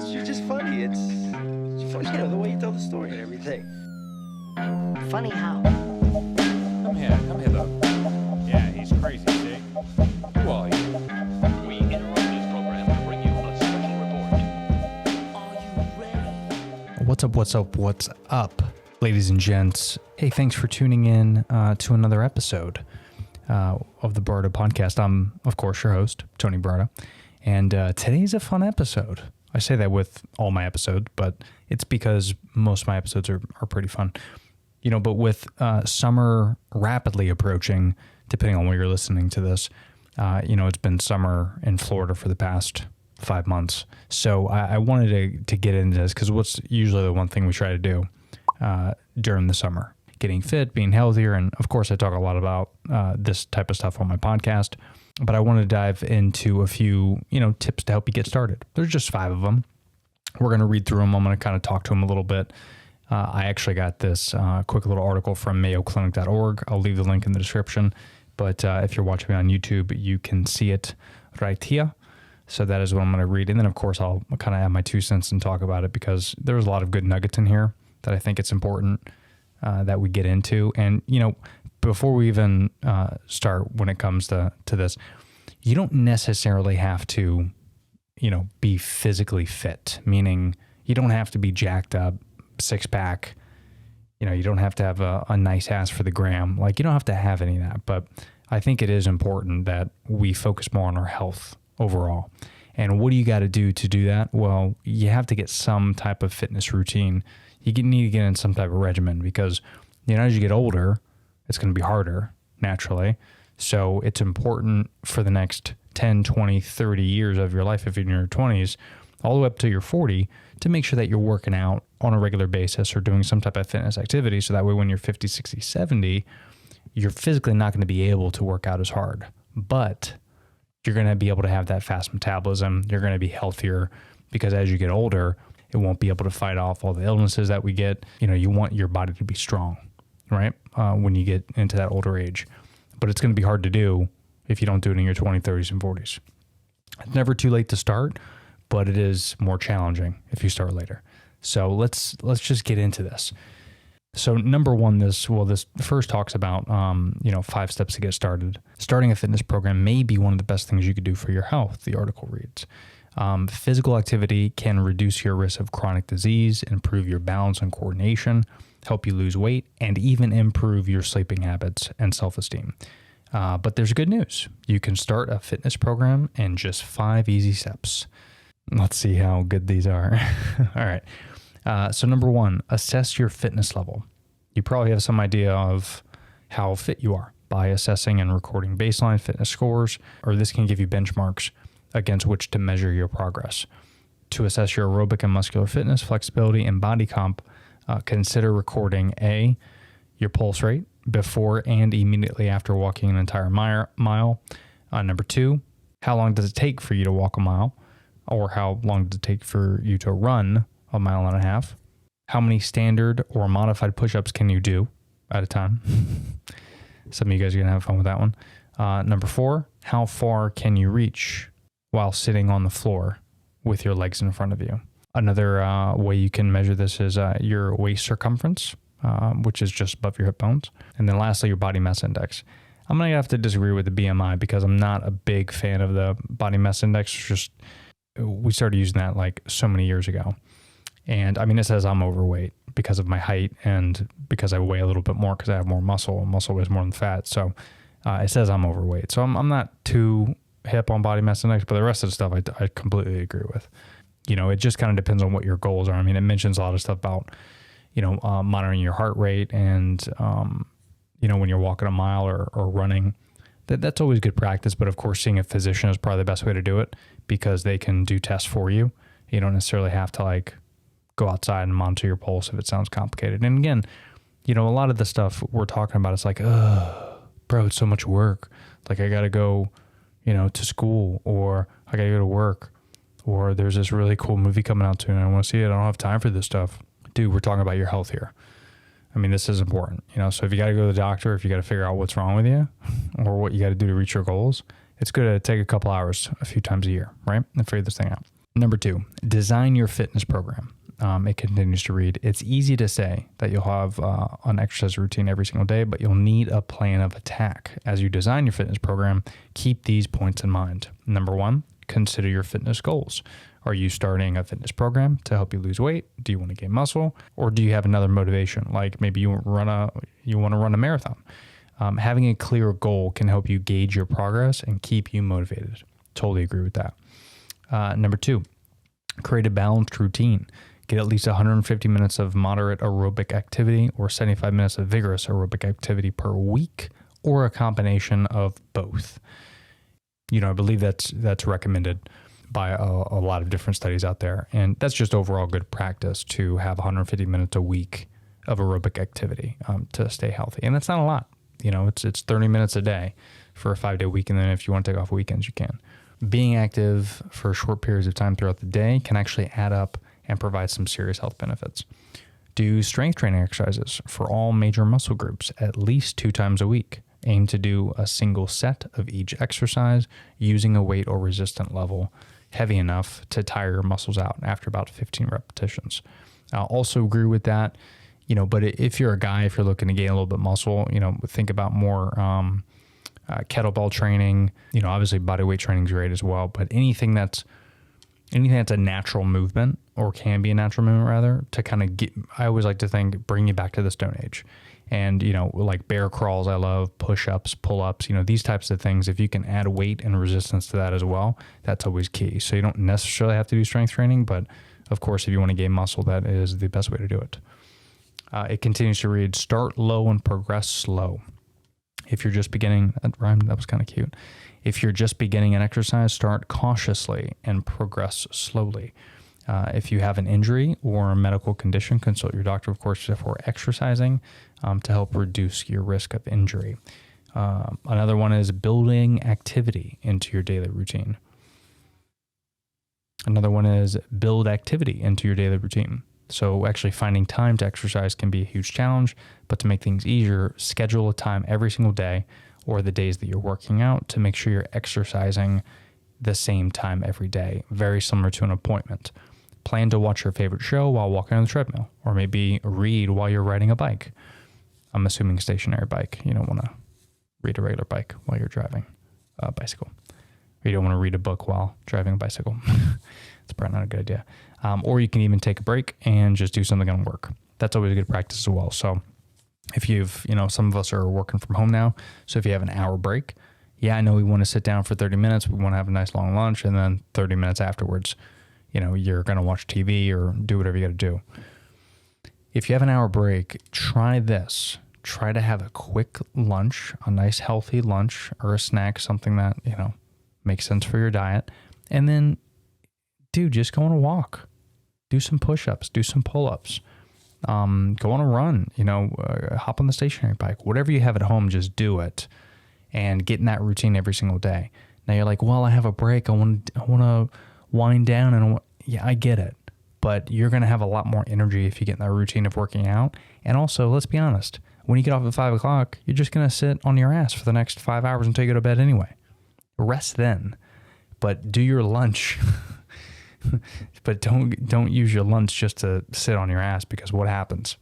You're just funny. It's funny, the way you tell the story and everything. Funny how? Come here though. Yeah, he's crazy, see? Who are you? We interrupt this program to bring you a special report. Are you ready? What's up, ladies and gents? Hey, thanks for tuning in to another episode of the Barda podcast. I'm, of course, your host, Tony Barda, and today's a fun episode. I say that with all my episodes, but it's because most of my episodes are pretty fun. But with summer rapidly approaching, depending on where you're listening to this, it's been summer in Florida for the past 5 months. So I wanted to get into this because what's usually the one thing we try to do during the summer, getting fit, being healthier. And of course, I talk a lot about this type of stuff on my podcast, but I want to dive into a few, tips to help you get started. There's just 5 of them. We're going to read through them. I'm going to kind of talk to them a little bit. I actually got this quick little article from mayoclinic.org. I'll leave the link in the description. But if you're watching me on YouTube, you can see it right here. So that is what I'm going to read. And then, of course, I'll kind of add my 2 cents and talk about it because there's a lot of good nuggets in here that I think it's important that we get into. And, before we even start when it comes to this, you don't necessarily have to, be physically fit, meaning you don't have to be jacked up, 6-pack. You don't have to have a nice ass for the gram. Like, you don't have to have any of that. But I think it is important that we focus more on our health overall. And what do you got to do that? Well, you have to get some type of fitness routine. You need to get in some type of regimen because, as you get older, it's going to be harder naturally. So it's important for the next 10, 20, 30 years of your life, if you're in your 20s, all the way up to your 40, to make sure that you're working out on a regular basis or doing some type of fitness activity. So that way when you're 50, 60, 70, you're physically not going to be able to work out as hard, but you're going to be able to have that fast metabolism. You're going to be healthier because as you get older, it won't be able to fight off all the illnesses that we get. You want your body to be strong, right? When you get into that older age, but it's going to be hard to do if you don't do it in your 20s, 30s, and 40s. It's never too late to start, but it is more challenging if you start later. So let's just get into this. So number one, this first talks about, 5 steps to get started. Starting a fitness program may be one of the best things you could do for your health, the article reads. Physical activity can reduce your risk of chronic disease, improve your balance and coordination, help you lose weight, and even improve your sleeping habits and self-esteem. But there's good news. You can start a fitness program in just 5 easy steps. Let's see how good these are. All right. So number 1, assess your fitness level. You probably have some idea of how fit you are by assessing and recording baseline fitness scores, or this can give you benchmarks against which to measure your progress. To assess your aerobic and muscular fitness, flexibility, and body comp, consider recording A, your pulse rate before and immediately after walking an entire mile. Number 2, how long does it take for you to walk a mile? Or how long does it take for you to run a mile and a half? How many standard or modified push-ups can you do at a time? Some of you guys are going to have fun with that one. Number 4, how far can you reach while sitting on the floor with your legs in front of you? Another way you can measure this is your waist circumference, which is just above your hip bones. And then lastly, your body mass index. I'm going to have to disagree with the BMI because I'm not a big fan of the body mass index. We started using that like so many years ago. And I mean, it says I'm overweight because of my height and because I weigh a little bit more because I have more muscle. Muscle weighs more than fat. So it says I'm overweight. So I'm not too hip on body mass index, but the rest of the stuff I completely agree with. It just kind of depends on what your goals are. I mean, it mentions a lot of stuff about, monitoring your heart rate and, when you're walking a mile or running. That's always good practice. But of course, seeing a physician is probably the best way to do it because they can do tests for you. You don't necessarily have to go outside and monitor your pulse if it sounds complicated. And again, a lot of the stuff we're talking about, it's like, bro, it's so much work. Like I got to go, to school, or I got to go to work, or there's this really cool movie coming out soon and I want to see it. I don't have time for this stuff. Dude, we're talking about your health here. I mean, this is important, so if you got to go to the doctor, if you got to figure out what's wrong with you or what you got to do to reach your goals, it's good to take a couple hours a few times a year, right? And figure this thing out. Number 2, design your fitness program. It continues to read, it's easy to say that you'll have an exercise routine every single day, but you'll need a plan of attack. As you design your fitness program, keep these points in mind. Number 1, consider your fitness goals. Are you starting a fitness program to help you lose weight? Do you want to gain muscle? Or do you have another motivation? Like maybe you want to run a marathon. Having a clear goal can help you gauge your progress and keep you motivated. Totally agree with that. Number 2, create a balanced routine. Get at least 150 minutes of moderate aerobic activity or 75 minutes of vigorous aerobic activity per week, or a combination of both. I believe that's recommended by a lot of different studies out there. And that's just overall good practice to have 150 minutes a week of aerobic activity to stay healthy. And that's not a lot. It's 30 minutes a day for a 5-day week. And then if you want to take off weekends, you can. Being active for short periods of time throughout the day can actually add up and provide some serious health benefits. Do strength training exercises for all major muscle groups at least 2 times a week. Aim to do a single set of each exercise using a weight or resistant level heavy enough to tire your muscles out after about 15 repetitions. I'll also agree with that, but if you're a guy, if you're looking to gain a little bit muscle, think about more kettlebell training. Obviously body weight training is great as well, but anything that's a natural movement, or can be a natural movement rather, to kind of I always like to bring you back to the Stone Age. And, like bear crawls, I love push-ups, pull-ups, these types of things. If you can add weight and resistance to that as well, that's always key. So you don't necessarily have to do strength training, but of course, if you want to gain muscle, that is the best way to do it. It continues to read, start low and progress slow. If you're just beginning, that rhymed, that was kind of cute. If you're just beginning an exercise, start cautiously and progress slowly. If you have an injury or a medical condition, consult your doctor, of course, before exercising to help reduce your risk of injury. Another one is building activity into your daily routine. Another one is build activity into your daily routine. So actually finding time to exercise can be a huge challenge, but to make things easier, schedule a time every single day or the days that you're working out to make sure you're exercising the same time every day, very similar to an appointment. Plan to watch your favorite show while walking on the treadmill, or maybe read while you're riding a bike. I'm assuming a stationary bike. You don't want to read a regular bike while you're driving a bicycle. Or you don't want to read a book while driving a bicycle. It's probably not a good idea. Or you can even take a break and just do something on work. That's always a good practice as well. So if you've, some of us are working from home now. So if you have an hour break, I know we want to sit down for 30 minutes. We want to have a nice long lunch, and then 30 minutes afterwards, you're going to watch TV or do whatever you got to do. If you have an hour break, try this. Try to have a quick lunch, a nice healthy lunch or a snack, something that, makes sense for your diet. And then, just go on a walk. Do some push-ups, do some pull-ups. Go on a run, hop on the stationary bike. Whatever you have at home, just do it and get in that routine every single day. Now you're like, well, I have a break. I want to wind down, and I get it. But you're going to have a lot more energy if you get in that routine of working out. And also, let's be honest, when you get off at 5 o'clock, you're just going to sit on your ass for the next 5 hours until you go to bed anyway. Rest then, but do your lunch. But don't use your lunch just to sit on your ass, because what happens?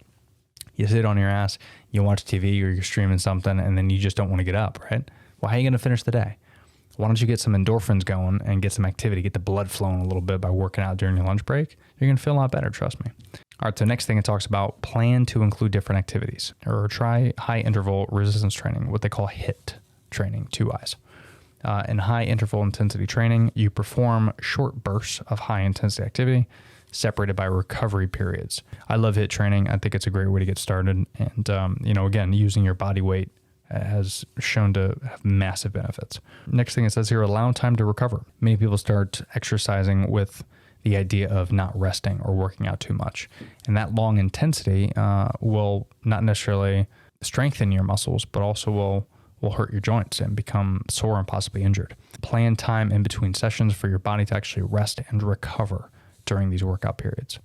You sit on your ass, you watch TV or you're streaming something, and then you just don't want to get up, right? Well, how are you going to finish the day? Why don't you get some endorphins going and get some activity, get the blood flowing a little bit by working out during your lunch break? You're going to feel a lot better, trust me. All right, so next thing it talks about, plan to include different activities, or try high interval resistance training, what they call HIIT training, 2 I's. In high interval intensity training, you perform short bursts of high intensity activity separated by recovery periods. I love HIIT training. I think it's a great way to get started. And, again, using your body weight has shown to have massive benefits. Next thing it says here, allow time to recover. Many people start exercising with the idea of not resting or working out too much. And that long intensity will not necessarily strengthen your muscles, but also will hurt your joints and become sore and possibly injured. Plan time in between sessions for your body to actually rest and recover during these workout periods.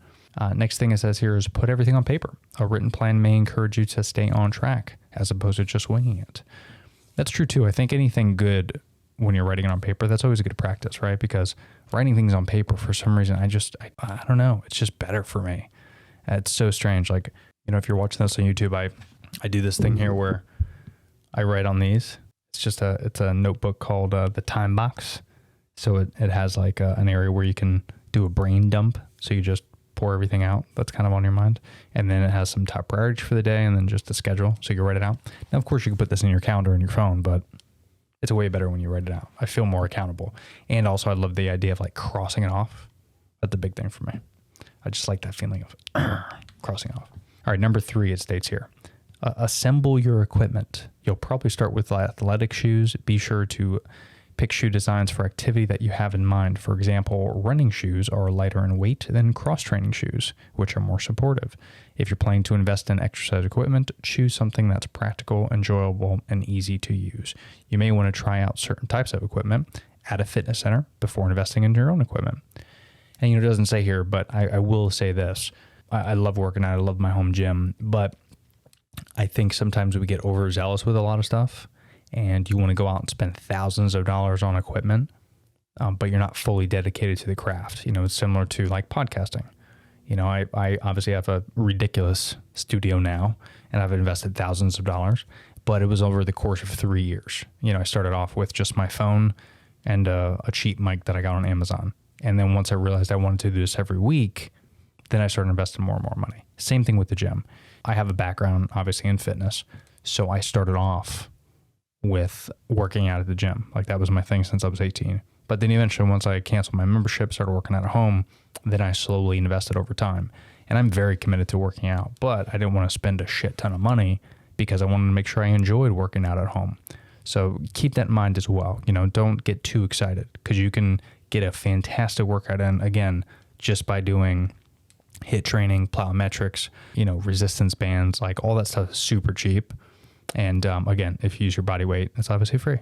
Next thing it says here is put everything on paper. A written plan may encourage you to stay on track as opposed to just winging it. That's true too. I think anything good when you're writing it on paper, that's always a good practice, right? Because writing things on paper, for some reason, I don't know, it's just better for me. It's so strange. Like, if you're watching this on YouTube, I do this thing here where I write on these. It's a notebook called the Time Box. So it has like an area where you can do a brain dump. So you just pour everything out that's kind of on your mind. And then it has some top priorities for the day and then just a schedule. So you can write it out. Now, of course, you can put this in your calendar and your phone, but it's way better when you write it out. I feel more accountable. And also I love the idea of like crossing it off. That's a big thing for me. I just like that feeling of crossing off. All right, number 3, it states here. Assemble your equipment. You'll probably start with athletic shoes. Be sure to pick shoe designs for activity that you have in mind. For example, running shoes are lighter in weight than cross-training shoes, which are more supportive. If you're planning to invest in exercise equipment, choose something that's practical, enjoyable, and easy to use. You may want to try out certain types of equipment at a fitness center before investing in your own equipment. And it doesn't say here, but I will say this. I love working out. I love my home gym, but I think sometimes we get overzealous with a lot of stuff and you want to go out and spend thousands of dollars on equipment, but you're not fully dedicated to the craft. It's similar to like podcasting. I obviously have a ridiculous studio now and I've invested thousands of dollars, but it was over the course of 3 years. I started off with just my phone and a cheap mic that I got on Amazon. And then once I realized I wanted to do this every week, then I started investing more and more money. Same thing with the gym. I have a background, obviously, in fitness. So I started off with working out at the gym. Like that was my thing since I was 18. But then eventually, once I canceled my membership, started working out at home, then I slowly invested over time. And I'm very committed to working out, but I didn't want to spend a shit ton of money because I wanted to make sure I enjoyed working out at home. So keep that in mind as well. Don't get too excited because you can get a fantastic workout in, again, just by doing HIIT training, plyometrics, resistance bands, like all that stuff is super cheap. And again, if you use your body weight, it's obviously free.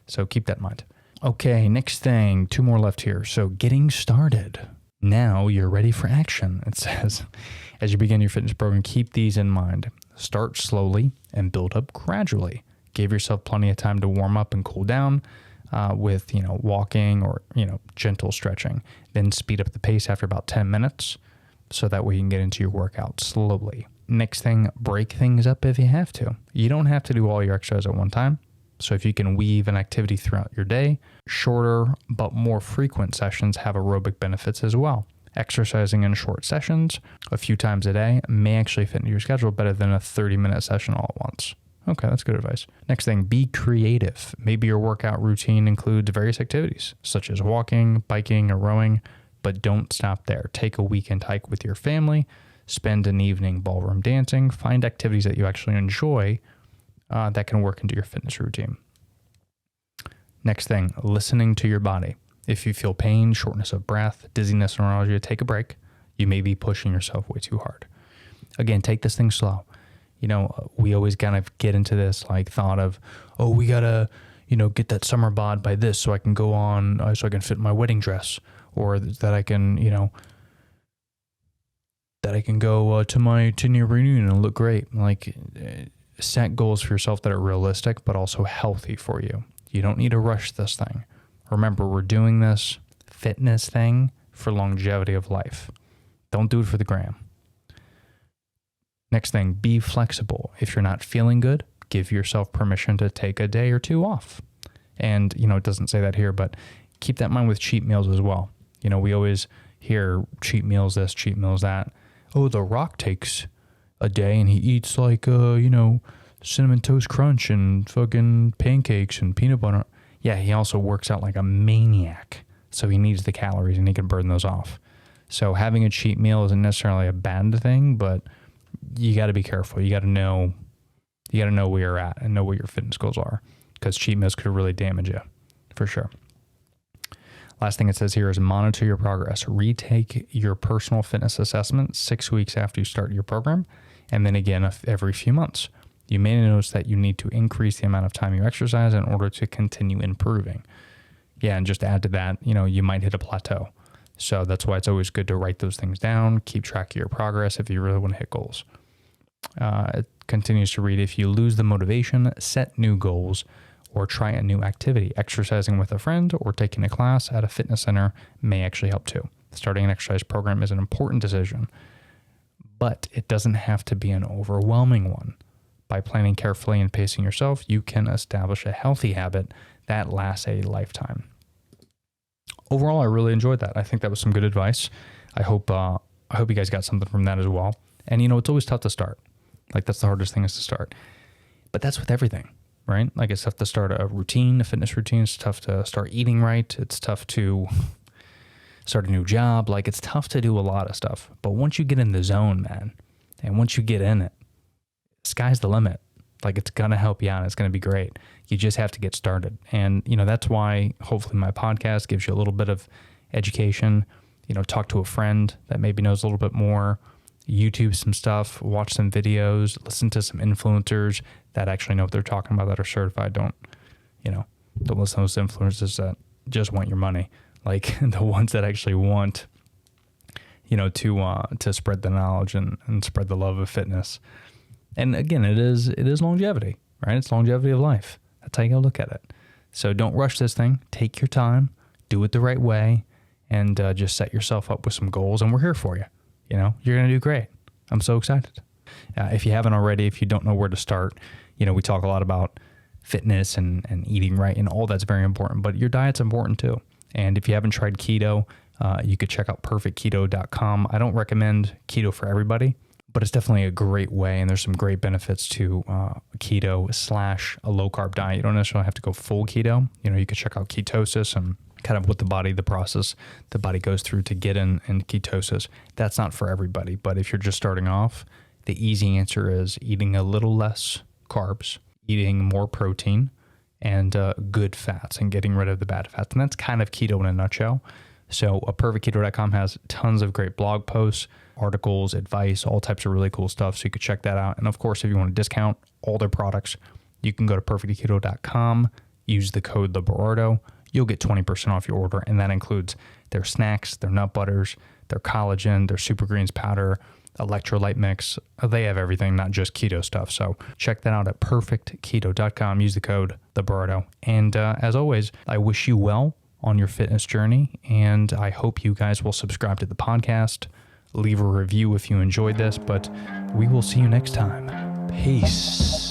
So keep that in mind. Okay, next thing, 2 more left here. So getting started. Now you're ready for action. It says, as you begin your fitness program, keep these in mind. Start slowly and build up gradually. Give yourself plenty of time to warm up and cool down with, walking or, gentle stretching. Then speed up the pace after about 10 minutes. So that way you can get into your workout slowly. Next thing, break things up if you have to. You don't have to do all your exercise at one time. So if you can weave an activity throughout your day, shorter but more frequent sessions have aerobic benefits as well. Exercising in short sessions a few times a day may actually fit into your schedule better than a 30-minute session all at once. Okay, that's good advice. Next thing, be creative. Maybe your workout routine includes various activities, such as walking, biking, or rowing, but don't stop there. Take a weekend hike with your family, spend an evening ballroom dancing, find activities that you actually enjoy that can work into your fitness routine. Next thing, listening to your body. If you feel pain, shortness of breath, dizziness, or nausea, take a break. You may be pushing yourself way too hard. Again, take this thing slow. We always kind of get into this like thought of, oh, we gotta, get that summer bod by this so I can go on, so I can fit my wedding dress, or that I can, that I can go to my 10-year reunion and look great. Like, set goals for yourself that are realistic, but also healthy for you. You don't need to rush this thing. Remember, we're doing this fitness thing for longevity of life. Don't do it for the gram. Next thing, be flexible. If you're not feeling good, give yourself permission to take a day or 2 off. And, it doesn't say that here, but keep that in mind with cheat meals as well. We always hear cheat meals this, cheat meals that. Oh, The Rock takes a day and he eats like, Cinnamon Toast Crunch and fucking pancakes and peanut butter. Yeah, he also works out like a maniac. So he needs the calories and he can burn those off. So having a cheat meal isn't necessarily a bad thing, but you got to be careful. You got to know where you're at and know what your fitness goals are, because cheat meals could really damage you for sure. Last thing it says here is monitor your progress. Retake your personal fitness assessment 6 weeks after you start your program, and then again every few months. You may notice that you need to increase the amount of time you exercise in order to continue improving. Yeah, and just to add to that, you might hit a plateau. So that's why it's always good to write those things down, keep track of your progress if you really want to hit goals. It continues to read, if you lose the motivation, set new goals. or try a new activity. Exercising with a friend or taking a class at a fitness center may actually help too. Starting an exercise program is an important decision, but it doesn't have to be an overwhelming one. By planning carefully and pacing yourself, you can establish a healthy habit that lasts a lifetime. Overall, I really enjoyed that. I think that was some good advice. I hope you guys got something from that as well. And it's always tough to start. Like, that's the hardest thing, is to start. But that's with everything, right? Like, it's tough to start a routine, a fitness routine. It's tough to start eating right. It's tough to start a new job. Like, it's tough to do a lot of stuff. But once you get in the zone, man, and once you get in it, sky's the limit. Like, it's going to help you out. It's going to be great. You just have to get started. And, that's why hopefully my podcast gives you a little bit of education. Talk to a friend that maybe knows a little bit more. YouTube some stuff, watch some videos, listen to some influencers that actually know what they're talking about, that are certified. Don't listen to those influencers that just want your money. Like, the ones that actually want, to spread the knowledge and spread the love of fitness. And again, it is longevity, right? It's longevity of life. That's how you gotta look at it. So don't rush this thing. Take your time, do it the right way, and just set yourself up with some goals. And we're here for you. You're going to do great. I'm so excited. If you haven't already, if you don't know where to start, we talk a lot about fitness and eating right, and all that's very important, but your diet's important too. And if you haven't tried keto, you could check out perfectketo.com. I don't recommend keto for everybody, but it's definitely a great way. And there's some great benefits to keto / a low carb diet. You don't necessarily have to go full keto. You could check out ketosis and kind of what the process the body goes through to get in ketosis. That's not for everybody, but if you're just starting off, the easy answer is eating a little less carbs, eating more protein, and good fats, and getting rid of the bad fats. And that's kind of keto in a nutshell. So perfectketo.com has tons of great blog posts, articles, advice, all types of really cool stuff. So you could check that out. And of course, if you want to discount all their products, you can go to perfectketo.com, use the code LABERARDO. You'll get 20% off your order, and that includes their snacks, their nut butters, their collagen, their super greens powder, electrolyte mix. They have everything, not just keto stuff. So check that out at perfectketo.com. Use the code LABERARDO. And as always, I wish you well on your fitness journey, and I hope you guys will subscribe to the podcast, leave a review if you enjoyed this, but we will see you next time. Peace.